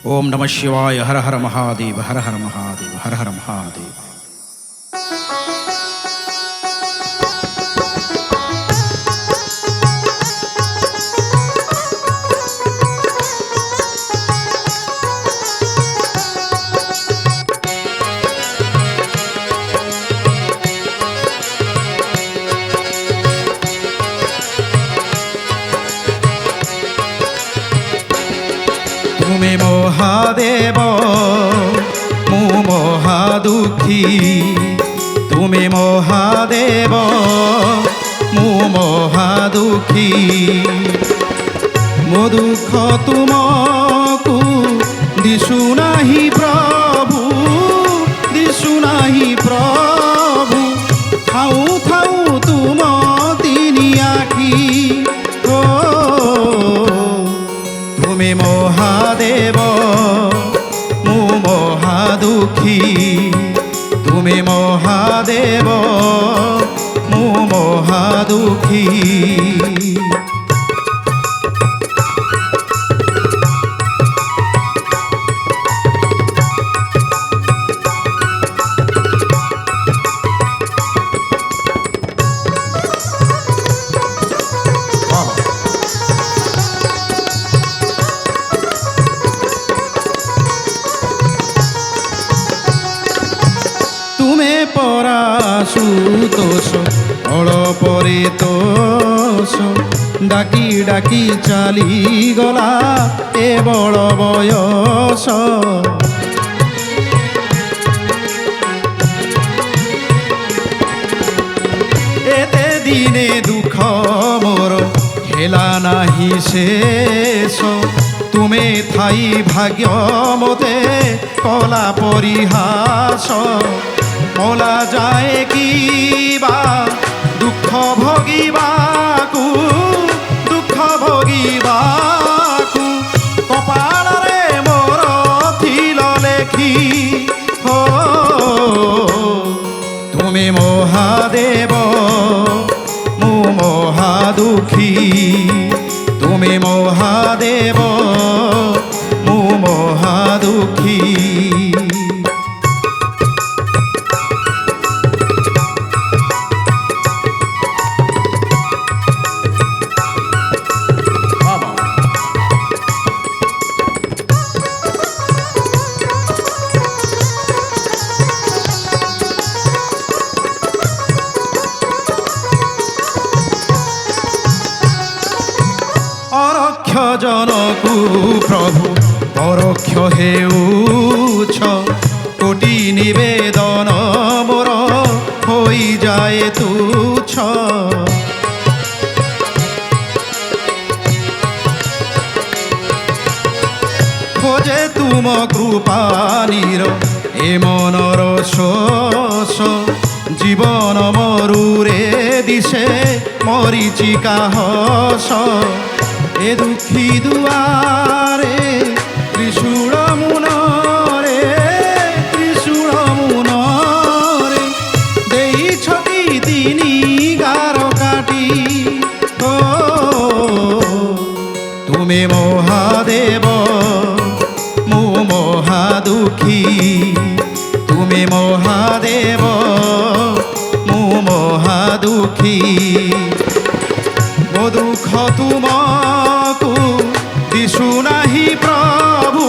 ओम नमः शिवाय। हर हर महादेव, हर हर महादेव, हर हर महादेव। তুমি মহাদেব মু মহাদুঃখী, তুমি মহাদেব মু মহাদুঃখী। মো দুঃখ তুমকু দিশু নাহি প্রভু, দিশু নাহি প্রভু। থাউ থাউ তুম তিনি আখি, ও তুমি মহাদেব মু মহাদুঃখী, তুমি মহাদেব মু মহাদুঃখী। তুমে পরাশুতোষ অଳପରେ তোষ, ডাকি ডাকি চালি গলা এ বড় বয়স। এতে দিনে দুঃখ মোর হেলা নাহি শেষ, তুমে থাই ভাগ্য মতে কলা পরিহাস। মলা যায় কি বা দুঃখ ভোগিবাকু, দুঃখ ভোগিবাকু। কপালরে মোর থিল লেখি, হো তুমি মহাদেব মু মহাদুঃখী, তুমি মহাদেব মু মহাদুঃখী। অরক্ষ জনকু প্রভু পরক্ষ হেউছ, কোটি নিবেদন মোর হই যায় তুচ্ছ। খোঁজে তুম কৃপানির এ মনর শোষ, জীবন মরুরে দিশে মরিচিকা হস। এ দুঃখী দুয়ারে ত্রিশূল মুনরে, ত্রিশূল মুনরে দেইছ কি তিনি গার কাটি, ও তুমি মহাদেব মু মহাদুঃখী, তুমি মহাদেব মু মহাদুঃখী। মো দুঃখ তুমকু দিশু নাহি প্রভু,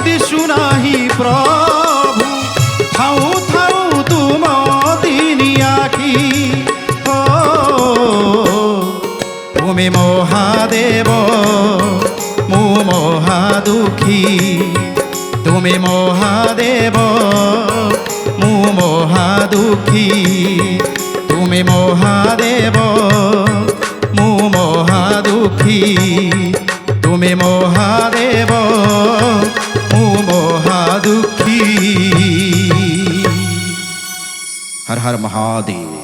দিশু নাহি প্রভু। থাউ থাউ তুম তিনি আখি, ও তুমি মহাদেব মু মহাদুঃখী, তুমি মহাদেব মু মহাদুঃখী, তুমি মহাদেব মু মহাদুঃখী, তুমি মহাদেব মু মহাদুঃখী। হর হর মহাদেব।